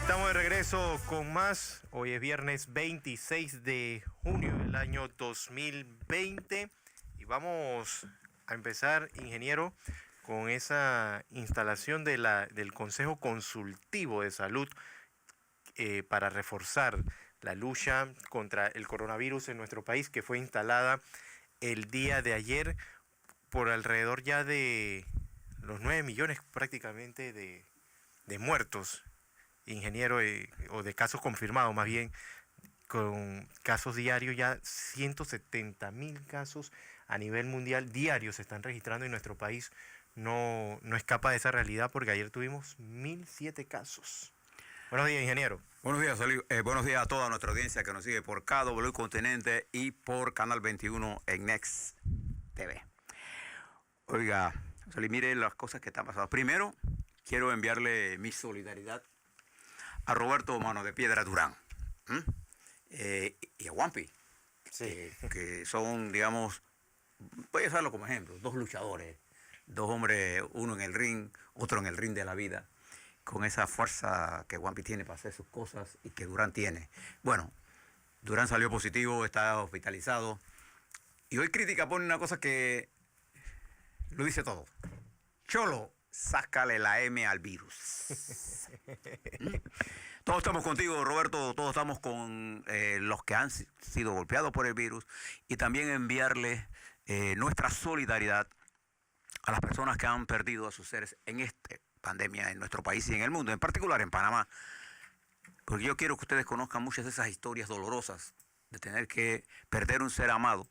Estamos de regreso con más. Hoy es viernes 26 de junio del año 2020 y vamos a empezar, ingeniero, con esa instalación del Consejo Consultivo de Salud para reforzar la lucha contra el coronavirus en nuestro país, que fue instalada el día de ayer por alrededor ya de los 9 millones prácticamente de muertos, ingeniero, o de casos confirmados más bien, con casos diarios, ya 170.000 casos a nivel mundial diarios se están registrando, y nuestro país no escapa de esa realidad, porque ayer tuvimos 1.007 casos. Buenos días, ingeniero. Buenos días, buenos días a toda nuestra audiencia que nos sigue por KW Continente y por Canal 21 en Next TV. Oiga, Solí, mire las cosas que están pasando. Primero, quiero enviarle mi solidaridad a Roberto Mano de Piedra Durán y a Wampi, Sí. que son, digamos, voy a usarlo como ejemplo, dos luchadores, dos hombres, uno en el ring, otro en el ring de la vida, con esa fuerza que Wampi tiene para hacer sus cosas y que Durán tiene. Bueno, Durán salió positivo, está hospitalizado, y hoy Crítica pone una cosa que lo dice todo. Cholo, sácale la M al virus. Todos estamos contigo, Roberto, todos estamos con los que han sido golpeados por el virus, y también enviarle nuestra solidaridad a las personas que han perdido a sus seres en esta pandemia en nuestro país y en el mundo, en particular en Panamá, porque yo quiero que ustedes conozcan muchas de esas historias dolorosas de tener que perder un ser amado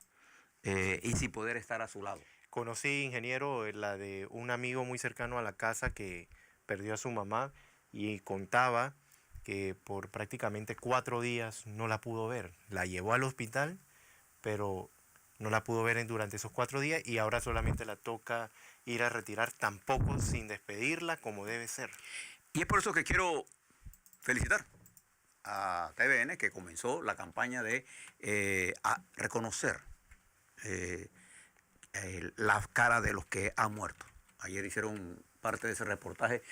y sin poder estar a su lado. Conocí, ingeniero, la de un amigo muy cercano a la casa que perdió a su mamá y contaba que por prácticamente 4 días no la pudo ver. La llevó al hospital, pero no la pudo ver durante esos 4 días, y ahora solamente la toca ir a retirar, tampoco sin despedirla como debe ser. Y es por eso que quiero felicitar a TVN, que comenzó la campaña de a reconocer la cara de los que han muerto. Ayer hicieron parte de ese reportaje,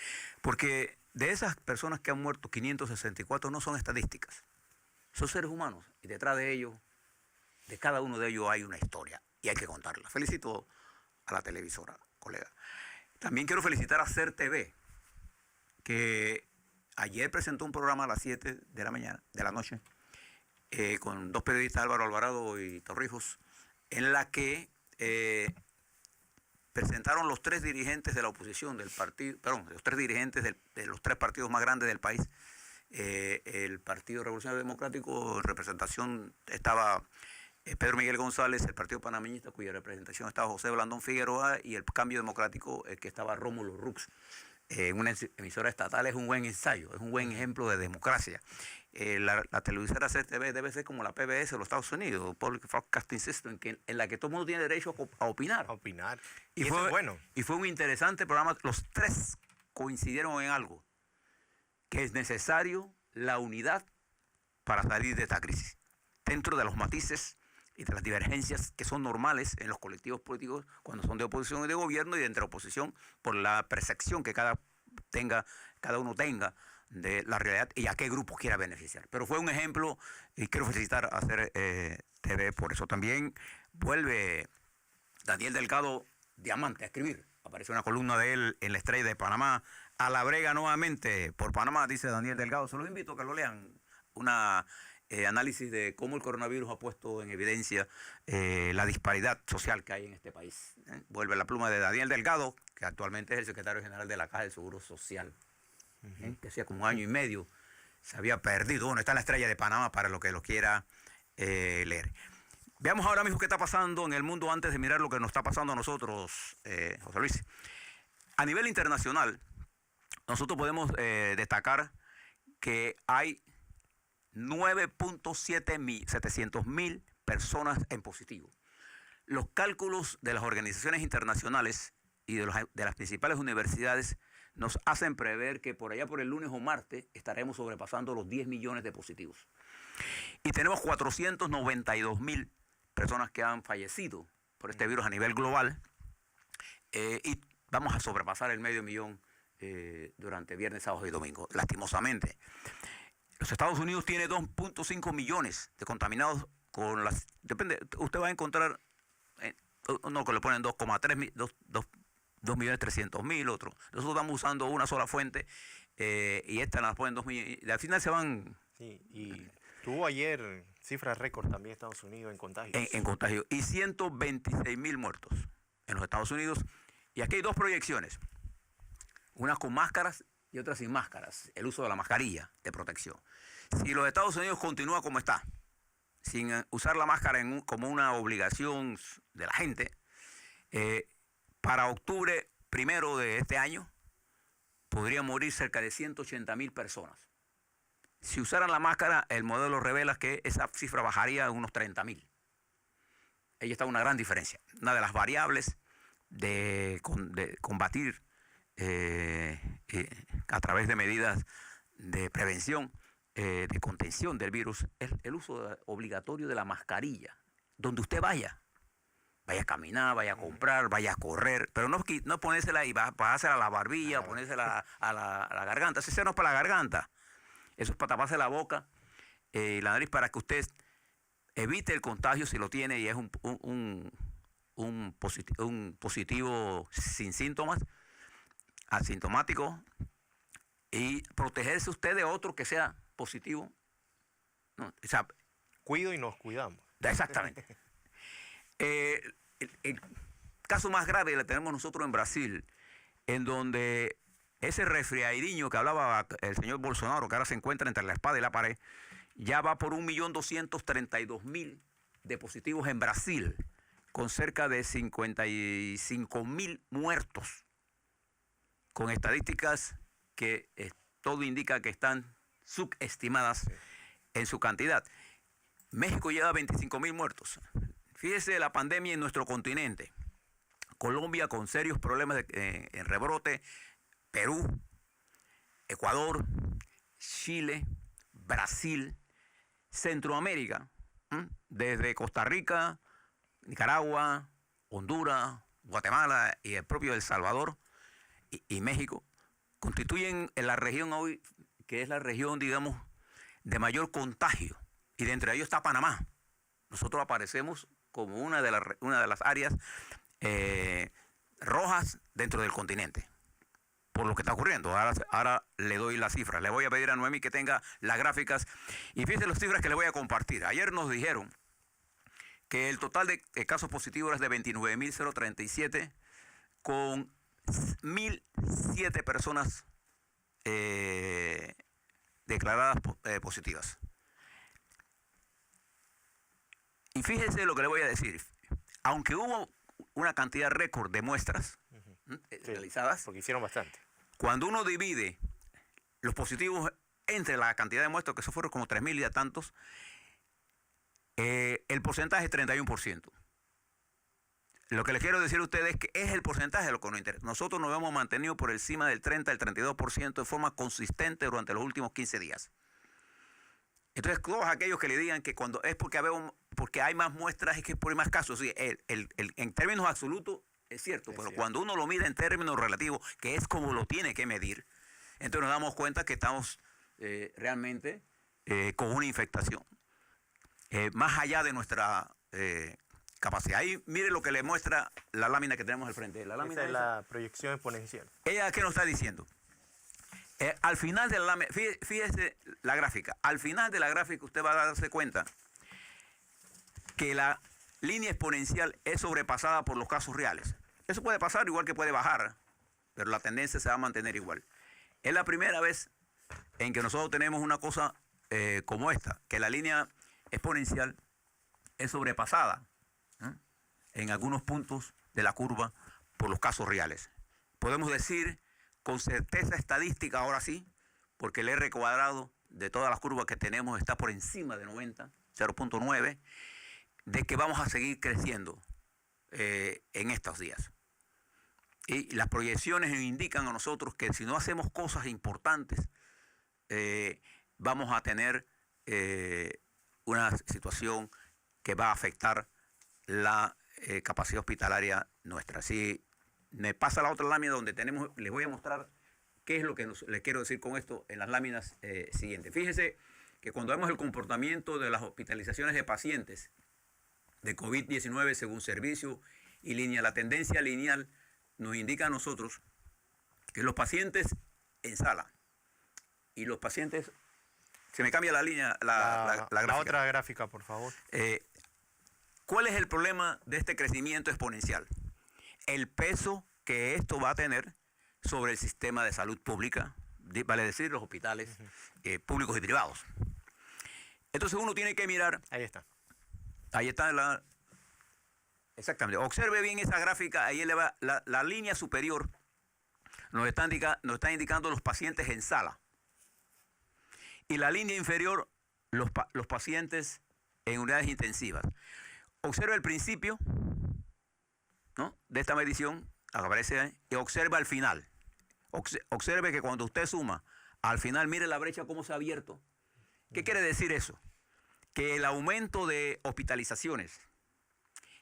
porque de esas personas que han muerto, 564 no son estadísticas, son seres humanos, y detrás de ellos, de cada uno de ellos hay una historia, y hay que contarla. Felicito a la televisora, colega. También quiero felicitar a CER TV, que ayer presentó un programa a las 7 de la noche, con dos periodistas, Álvaro Alvarado y Torrijos, en la que presentaron los 3 dirigentes de la oposición del partido, perdón, los 3 dirigentes de los 3 partidos más grandes del país. El Partido Revolucionario Democrático, en representación estaba Pedro Miguel González; el Partido Panameñista, cuya representación estaba José Blandón Figueroa; y el Cambio Democrático, que estaba Rómulo Rux. Una emisora estatal es un buen ensayo, es un buen ejemplo de democracia. La televisora CTV debe ser como la PBS de los Estados Unidos, Public Broadcasting System, en la que todo el mundo tiene derecho a opinar. A opinar. Y eso fue es bueno. Y fue un interesante programa. Los 3 coincidieron en algo: que es necesario la unidad para salir de esta crisis, dentro de los matices y de las divergencias que son normales en los colectivos políticos cuando son de oposición y de gobierno, y de entre oposición por la percepción que cada uno tenga de la realidad y a qué grupo quiera beneficiar. Pero fue un ejemplo, y quiero felicitar a CER TV por eso. También vuelve Daniel Delgado Diamante a escribir. Aparece una columna de él en La Estrella de Panamá. A la brega nuevamente por Panamá, dice Daniel Delgado. Se los invito a que lo lean. Una análisis de cómo el coronavirus ha puesto en evidencia la disparidad social que hay en este país. Vuelve la pluma de Daniel Delgado, que actualmente es el secretario general de la Caja del Seguro Social, que hacía como 1 año y medio se había perdido. Bueno, está en La Estrella de Panamá para lo que lo quiera leer. Veamos ahora mismo qué está pasando en el mundo antes de mirar lo que nos está pasando a nosotros, José Luis. A nivel internacional, nosotros podemos destacar que hay 9.700.000 personas en positivo. Los cálculos de las organizaciones internacionales y de las principales universidades nos hacen prever que por allá por el lunes o martes estaremos sobrepasando los 10 millones de positivos. Y tenemos 492.000 personas que han fallecido por este virus a nivel global, y vamos a sobrepasar el 500.000 durante viernes, sábado y domingo, lastimosamente. Los Estados Unidos tiene 2.5 millones de contaminados con las... Depende, usted va a encontrar uno que le ponen 2.300.000, otro. Nosotros estamos usando una sola fuente y esta nos ponen 2 millones. Y al final se van... Sí, y tuvo ayer cifras récord también Estados Unidos en contagios. En contagio. Y 126.000 muertos en los Estados Unidos. Y aquí hay dos proyecciones. Una con máscaras y otra sin máscaras. El uso de la mascarilla de protección. Si los Estados Unidos continúa como está, sin usar la máscara como una obligación de la gente, para octubre 1 de este año podrían morir cerca de 180.000 personas. Si usaran la máscara, el modelo revela que esa cifra bajaría a unos 30.000. Ahí está una gran diferencia. Una de las variables de combatir a través de medidas de prevención, de contención del virus, es el uso obligatorio de la mascarilla. Donde usted vaya a caminar, vaya a comprar, vaya a correr, pero no ponérsela y pasársela a la barbilla, ponérsela a la garganta. Ese no es para la garganta. Eso es para taparse la boca y la nariz para que usted evite el contagio si lo tiene y es un positivo sin síntomas, asintomático, y protegerse usted de otro que sea positivo. No, o sea, cuido y nos cuidamos. Exactamente. El caso más grave lo tenemos nosotros en Brasil, en donde ese resfriadiño que hablaba el señor Bolsonaro, que ahora se encuentra entre la espada y la pared, ya va por 1.232.000 de positivos en Brasil, con cerca de 55.000 muertos, con estadísticas que todo indica que están subestimadas en su cantidad. México lleva 25.000 muertos. Fíjese la pandemia en nuestro continente. Colombia con serios problemas en rebrote, Perú, Ecuador, Chile, Brasil, Centroamérica, desde Costa Rica, Nicaragua, Honduras, Guatemala y el propio El Salvador y México, constituyen la región hoy, que es la región, digamos, de mayor contagio. Y de entre ellos está Panamá. Nosotros aparecemos como una de las áreas rojas dentro del continente, por lo que está ocurriendo. Ahora le doy las cifras. Le voy a pedir a Noemi que tenga las gráficas. Y fíjense las cifras que le voy a compartir. Ayer nos dijeron que el total de casos positivos es de 29.037, con 1.007 personas declaradas positivas. Y fíjense lo que le voy a decir. Aunque hubo una cantidad récord de muestras realizadas, porque hicieron bastante. Cuando uno divide los positivos entre la cantidad de muestras, que eso fueron como 3.000 y a tantos, el porcentaje es 31%. Lo que les quiero decir a ustedes es que es el porcentaje de lo que nos interesa. Nosotros nos hemos mantenido por encima del 30 al 32% de forma consistente durante los últimos 15 días. Entonces, todos aquellos que le digan que cuando es porque hay más muestras es que por más casos, sí, en términos absolutos es cierto, pero cuando uno lo mide en términos relativos, que es como lo tiene que medir, entonces nos damos cuenta que estamos realmente con una infectación más allá de nuestra capacidad. Ahí mire lo que le muestra la lámina que tenemos al frente. La lámina esa es la proyección exponencial. ¿Ella qué nos está diciendo? Al final de la lámina, fíjese la gráfica. Al final de la gráfica usted va a darse cuenta que la línea exponencial es sobrepasada por los casos reales. Eso puede pasar igual que puede bajar, pero la tendencia se va a mantener igual. Es la primera vez en que nosotros tenemos una cosa como esta, que la línea exponencial es sobrepasada en algunos puntos de la curva por los casos reales. Podemos decir con certeza estadística, ahora sí, porque el R cuadrado de todas las curvas que tenemos está por encima de 90, 0.9, de que vamos a seguir creciendo en estos días. Y las proyecciones nos indican a nosotros que si no hacemos cosas importantes, vamos a tener una situación que va a afectar la capacidad hospitalaria nuestra. Si me pasa la otra lámina donde tenemos, les voy a mostrar ¿Qué es lo que les quiero decir con esto en las láminas siguientes? Fíjense que cuando vemos el comportamiento de las hospitalizaciones de pacientes de COVID-19 según servicio y línea, la tendencia lineal nos indica a nosotros que los pacientes en sala y los pacientes... Se me cambia la línea, la gráfica. La otra gráfica, por favor. ¿Cuál es el problema de este crecimiento exponencial? El peso que esto va a tener sobre el sistema de salud pública, vale decir, los hospitales públicos y privados. Entonces uno tiene que mirar... Ahí está. Ahí está exactamente. Observe bien esa gráfica, ahí la línea superior nos está indicando los pacientes en sala. Y la línea inferior, los pacientes en unidades intensivas. Observa el principio, ¿no?, de esta medición, aparece ahí, y observa el final. Observe que cuando usted suma, al final mire la brecha cómo se ha abierto. ¿Qué quiere decir eso? Que el aumento de hospitalizaciones,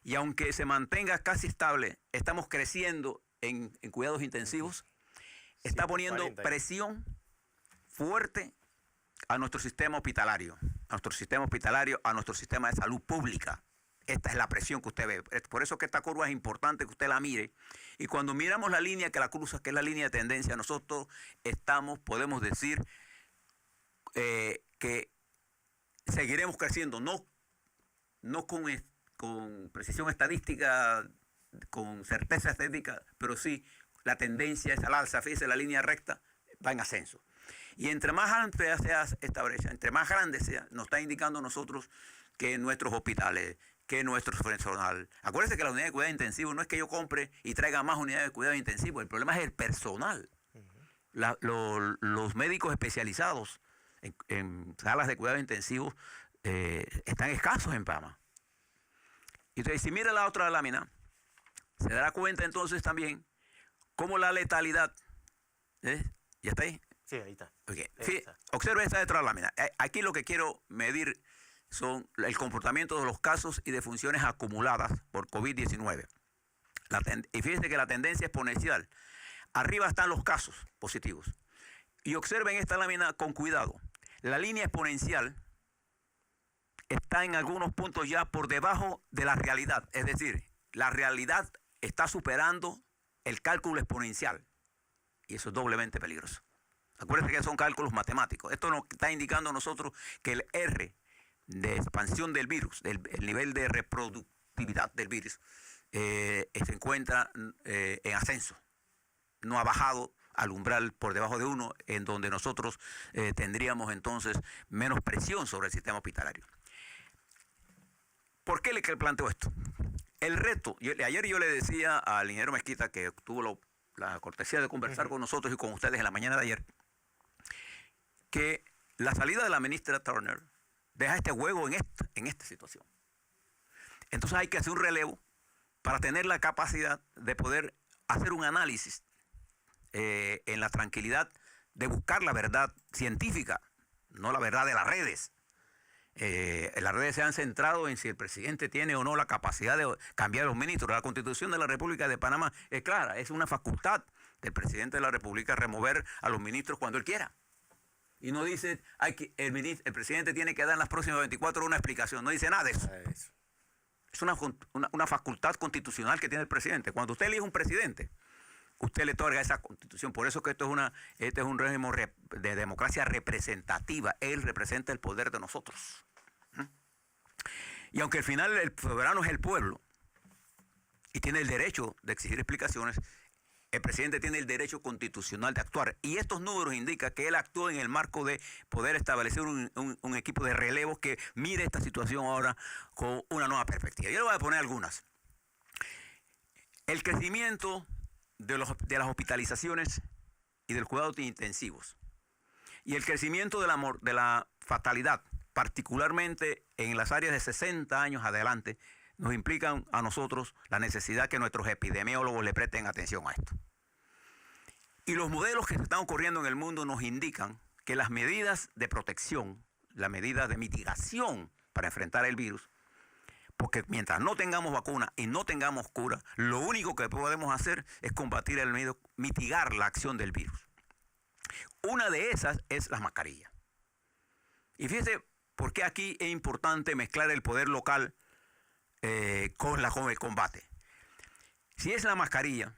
y aunque se mantenga casi estable, estamos creciendo en cuidados intensivos, está poniendo presión fuerte a nuestro sistema hospitalario, a nuestro sistema de salud pública. Esta es la presión que usted ve. Por eso que esta curva es importante que usted la mire. Y cuando miramos la línea que la cruza, que es la línea de tendencia, nosotros podemos decir que seguiremos creciendo, no con precisión estadística, con certeza estadística, pero sí la tendencia es al alza. Fíjese, la línea recta va en ascenso. Y entre más amplia sea esta brecha, entre más grande sea, nos está indicando a nosotros que nuestros hospitales, que nuestro personal... Acuérdense que la unidad de cuidado intensivo no es que yo compre y traiga más unidades de cuidado intensivo, el problema es el personal. Los médicos especializados en salas de cuidado intensivo están escasos en Panamá. Entonces, si mira la otra lámina, se dará cuenta entonces también cómo la letalidad... ¿Ya está ahí? Sí, ahí está. Okay. Sí, observe esta otra lámina. Aquí lo que quiero medir son el comportamiento de los casos y defunciones acumuladas por COVID-19. Y fíjense que la tendencia exponencial. Arriba están los casos positivos. Y observen esta lámina con cuidado. La línea exponencial está en algunos puntos ya por debajo de la realidad. Es decir, la realidad está superando el cálculo exponencial. Y eso es doblemente peligroso. Acuérdense que son cálculos matemáticos. Esto nos está indicando a nosotros que el R de expansión del virus, el nivel de reproductividad del virus, se encuentra en ascenso. No ha bajado al umbral por debajo de 1, en donde nosotros tendríamos entonces menos presión sobre el sistema hospitalario. ¿Por qué le planteo esto? El reto, ayer yo le decía al ingeniero Mezquita, que tuvo la cortesía de conversar con nosotros y con ustedes en la mañana de ayer, que la salida de la ministra Turner deja este juego en esta situación. Entonces hay que hacer un relevo para tener la capacidad de poder hacer un análisis en la tranquilidad de buscar la verdad científica, no la verdad de las redes. Las redes se han centrado en si el presidente tiene o no la capacidad de cambiar los ministros. La Constitución de la República de Panamá es clara, es una facultad del presidente de la República remover a los ministros cuando él quiera. Y no dice, el presidente tiene que dar en las próximas 24 horas una explicación. No dice nada de eso. Es una facultad constitucional que tiene el presidente. Cuando usted elige un presidente, usted le otorga esa constitución. Por eso que este es un régimen de democracia representativa. Él representa el poder de nosotros. Y aunque al final el soberano es el pueblo y tiene el derecho de exigir explicaciones, el presidente tiene el derecho constitucional de actuar. Y estos números indican que él actúa en el marco de poder establecer un equipo de relevo que mire esta situación ahora con una nueva perspectiva. Yo le voy a poner algunas. El crecimiento de las hospitalizaciones y del cuidado intensivos. Y el crecimiento de la fatalidad, particularmente en las áreas de 60 años adelante, nos implican a nosotros la necesidad que nuestros epidemiólogos le presten atención a esto. Y los modelos que se están ocurriendo en el mundo nos indican que las medidas de protección, las medidas de mitigación para enfrentar el virus, porque mientras no tengamos vacuna y no tengamos cura, lo único que podemos hacer es combatir mitigar la acción del virus. Una de esas es las mascarillas. Y fíjese por qué aquí es importante mezclar el poder local con el combate. Si es la mascarilla,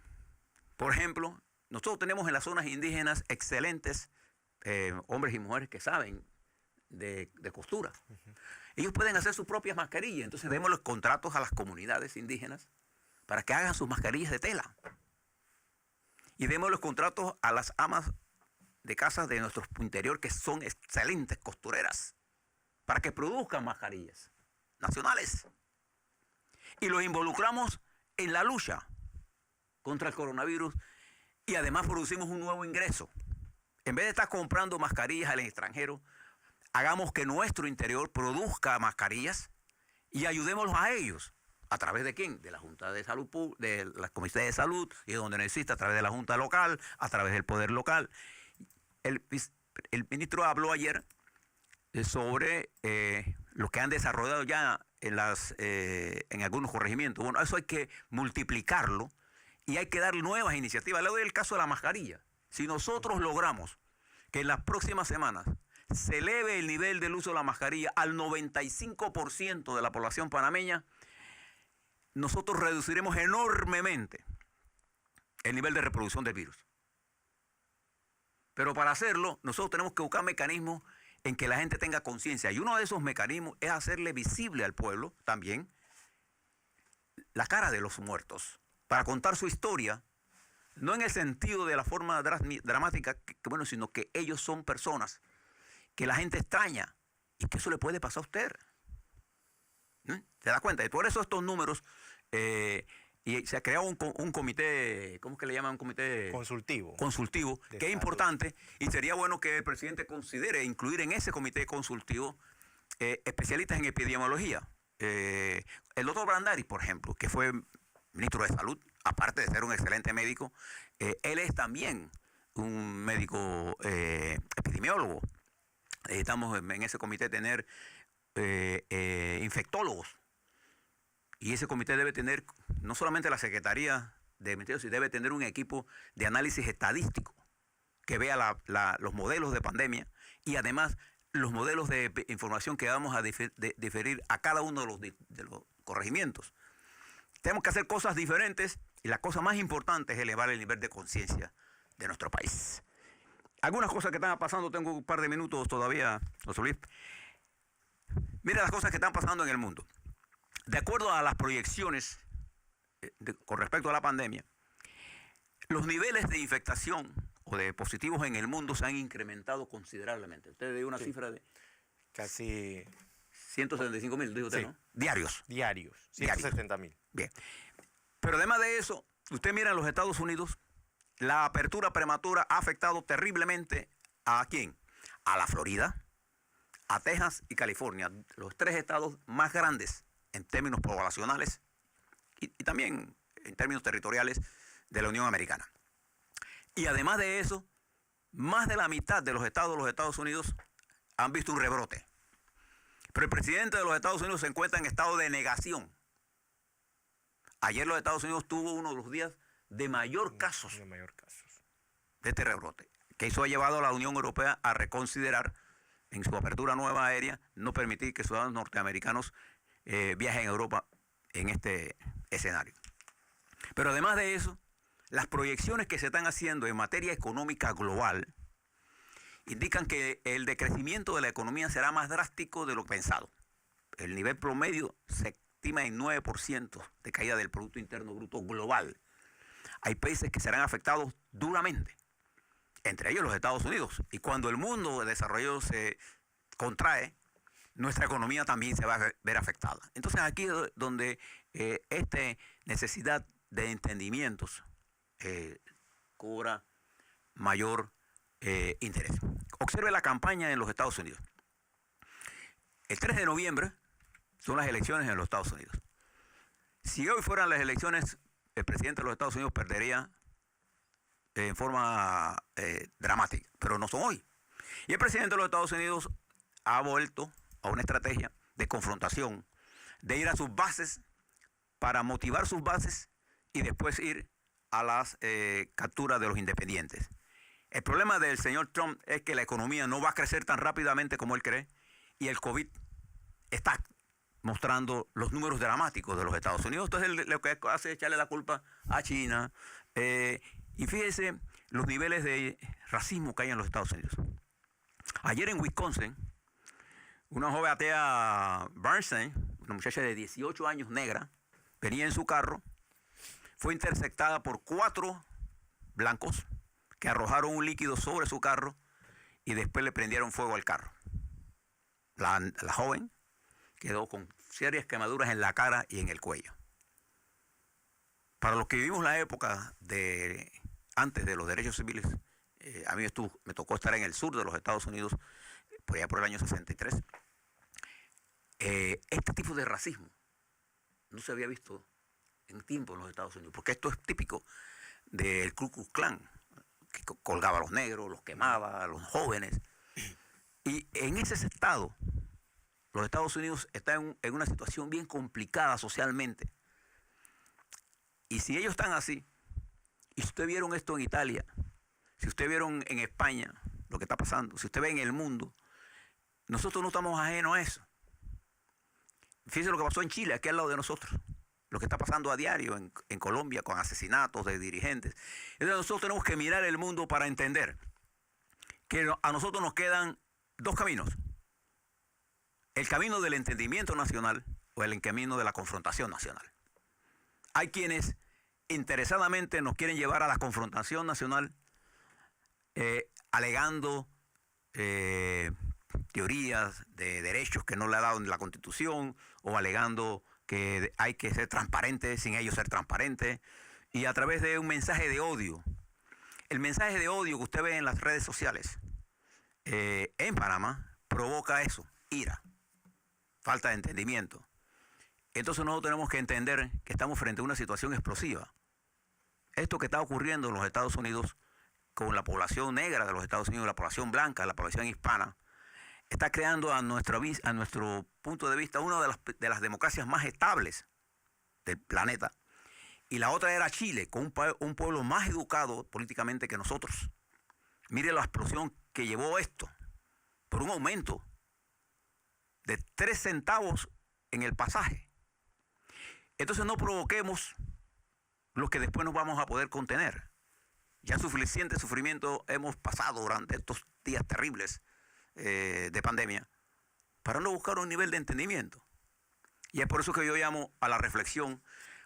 por ejemplo, nosotros tenemos en las zonas indígenas excelentes hombres y mujeres que saben de costura. Ellos pueden hacer sus propias mascarillas. Entonces demos los contratos a las comunidades indígenas para que hagan sus mascarillas de tela. Y demos los contratos a las amas de casa de nuestro interior, que son excelentes costureras, para que produzcan mascarillas nacionales. Y los involucramos en la lucha contra el coronavirus y además producimos un nuevo ingreso. En vez de estar comprando mascarillas al extranjero, hagamos que nuestro interior produzca mascarillas y ayudémoslos a ellos. ¿A través de quién? De la Junta de Salud, de la Comisión de Salud, y donde necesita, a través de la Junta local, a través del poder local. El ministro habló ayer sobre lo que han desarrollado ya en algunos corregimientos. Bueno, eso hay que multiplicarlo y hay que dar nuevas iniciativas. Le doy el caso de la mascarilla. Si nosotros logramos que en las próximas semanas se eleve el nivel del uso de la mascarilla al 95% de la población panameña, nosotros reduciremos enormemente el nivel de reproducción del virus. Pero para hacerlo, nosotros tenemos que buscar mecanismos en que la gente tenga conciencia. Y uno de esos mecanismos es hacerle visible al pueblo también la cara de los muertos, para contar su historia, no en el sentido de la forma dramática, sino que ellos son personas que la gente extraña y que eso le puede pasar a usted. ¿Se da cuenta? Y por eso estos números, y se ha creado un comité, ¿cómo es que le llaman? Un comité consultivo, que es importante, y sería bueno que el presidente considere incluir en ese comité consultivo especialistas en epidemiología. El doctor Brandari, por ejemplo, que fue ministro de Salud, aparte de ser un excelente médico, él es también un médico epidemiólogo. Necesitamos en ese comité tener infectólogos. Y ese comité debe tener no solamente la Secretaría de Ministerio, sino debe tener un equipo de análisis estadístico que vea los modelos de pandemia y además los modelos de información que vamos a diferir a cada uno de los corregimientos. Tenemos que hacer cosas diferentes y la cosa más importante es elevar el nivel de conciencia de nuestro país. Algunas cosas que están pasando, tengo un par de minutos todavía, José Luis. Mira las cosas que están pasando en el mundo. De acuerdo a las proyecciones con respecto a la pandemia, los niveles de infectación o de positivos en el mundo se han incrementado considerablemente. Usted dio una cifra de casi 175.000, dijo usted, sí, ¿no? Diarios. 170.000. Bien. Pero además de eso, usted mira en los Estados Unidos, la apertura prematura ha afectado terriblemente ¿a quién? A la Florida, a Texas y California, los tres estados más grandes en términos poblacionales y también en términos territoriales de la Unión Americana. Y además de eso, más de la mitad de los Estados Unidos han visto un rebrote. Pero el presidente de los Estados Unidos se encuentra en estado de negación. Ayer los Estados Unidos tuvo uno de los días de mayor casos de este rebrote, que eso ha llevado a la Unión Europea a reconsiderar en su apertura nueva aérea, no permitir que ciudadanos norteamericanos viajen a Europa en este escenario. Pero además de eso, las proyecciones que se están haciendo en materia económica global indican que el decrecimiento de la economía será más drástico de lo pensado. El nivel promedio se estima en 9% de caída del Producto Interno Bruto global. Hay países que serán afectados duramente, entre ellos los Estados Unidos. Y cuando el mundo desarrollado se contrae, nuestra economía también se va a ver afectada. Entonces aquí es donde esta necesidad de entendimientos cobra mayor interés. Observe la campaña en los Estados Unidos. El 3 de noviembre son las elecciones en los Estados Unidos. Si hoy fueran las elecciones, el presidente de los Estados Unidos perdería en forma dramática, pero no son hoy. Y el presidente de los Estados Unidos ha vuelto a una estrategia de confrontación, de ir a sus bases para motivar sus bases y después ir a las capturas de los independientes. El problema del señor Trump es que la economía no va a crecer tan rápidamente como él cree y el COVID está mostrando los números dramáticos de los Estados Unidos. Entonces él lo que hace es echarle la culpa a China. Y fíjese los niveles de racismo que hay en los Estados Unidos. Ayer en Wisconsin, una joven atea Bernstein, una muchacha de 18 años negra, venía en su carro, fue interceptada por 4 blancos que arrojaron un líquido sobre su carro y después le prendieron fuego al carro. La joven quedó con serias quemaduras en la cara y en el cuello. Para los que vivimos la época de antes de los derechos civiles, a mí me tocó estar en el sur de los Estados Unidos, por allá por el año 63. Este tipo de racismo no se había visto en tiempo en los Estados Unidos, porque esto es típico del Ku Klux Klan, que colgaba a los negros, los quemaba, a los jóvenes. Y en ese estado, los Estados Unidos están en una situación bien complicada socialmente. Y si ellos están así, y si ustedes vieron esto en Italia, si ustedes vieron en España lo que está pasando, si usted ve en el mundo, nosotros no estamos ajenos a eso. Fíjense lo que pasó en Chile, aquí al lado de nosotros, lo que está pasando a diario en Colombia con asesinatos de dirigentes. Entonces nosotros tenemos que mirar el mundo para entender que a nosotros nos quedan 2 caminos. El camino del entendimiento nacional o el camino de la confrontación nacional. Hay quienes interesadamente nos quieren llevar a la confrontación nacional alegando teorías de derechos que no le ha dado la Constitución o alegando que hay que ser transparente sin ellos ser transparentes y a través de un mensaje de odio. El mensaje de odio que usted ve en las redes sociales en Panamá provoca eso, ira, falta de entendimiento. Entonces nosotros tenemos que entender que estamos frente a una situación explosiva. Esto que está ocurriendo en los Estados Unidos con la población negra de los Estados Unidos, la población blanca, la población hispana, está creando a nuestro punto de vista una de las democracias más estables del planeta. Y la otra era Chile, con un pueblo más educado políticamente que nosotros. Mire la explosión que llevó esto por un aumento de 3 centavos en el pasaje. Entonces no provoquemos lo que después nos vamos a poder contener. Ya suficiente sufrimiento hemos pasado durante estos días terribles de pandemia para no buscar un nivel de entendimiento. Y es por eso que yo llamo a la reflexión,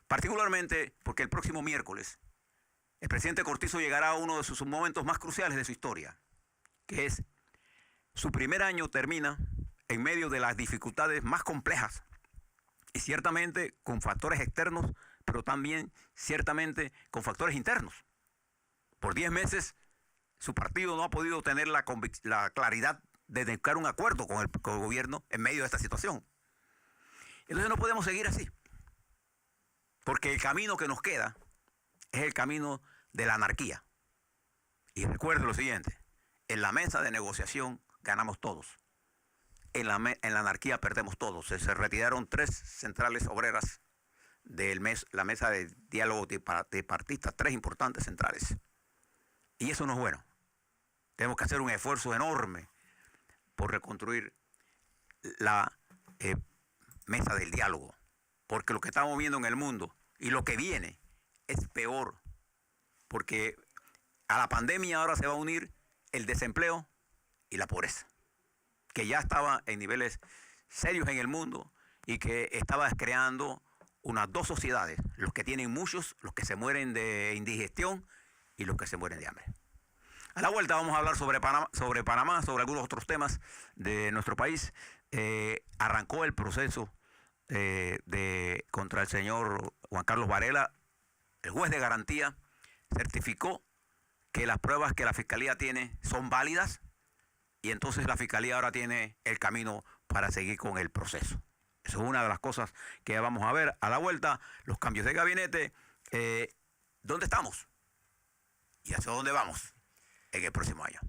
particularmente porque el próximo miércoles el presidente Cortizo llegará a uno de sus momentos más cruciales de su historia, que es su primer año termina en medio de las dificultades más complejas y ciertamente con factores externos, pero también ciertamente con factores internos. Por 10 meses su partido no ha podido tener la claridad de buscar un acuerdo con el gobierno en medio de esta situación. Entonces no podemos seguir así, porque el camino que nos queda es el camino de la anarquía. Y recuerde lo siguiente, en la mesa de negociación ganamos todos. En la anarquía perdemos todos. Se retiraron 3 centrales obreras de la mesa de diálogo tripartita, 3 importantes centrales. Y eso no es bueno. Tenemos que hacer un esfuerzo enorme por reconstruir la mesa del diálogo. Porque lo que estamos viendo en el mundo y lo que viene es peor. Porque a la pandemia ahora se va a unir el desempleo y la pobreza, que ya estaba en niveles serios en el mundo y que estaba creando unas 2 sociedades, los que tienen muchos, los que se mueren de indigestión y los que se mueren de hambre. A la vuelta vamos a hablar sobre Panamá, sobre algunos otros temas de nuestro país. Arrancó el proceso contra el señor Juan Carlos Varela. El juez de garantía certificó que las pruebas que la Fiscalía tiene son válidas y entonces la Fiscalía ahora tiene el camino para seguir con el proceso. Eso es una de las cosas que vamos a ver a la vuelta, los cambios de gabinete, dónde estamos y hacia dónde vamos en el próximo año.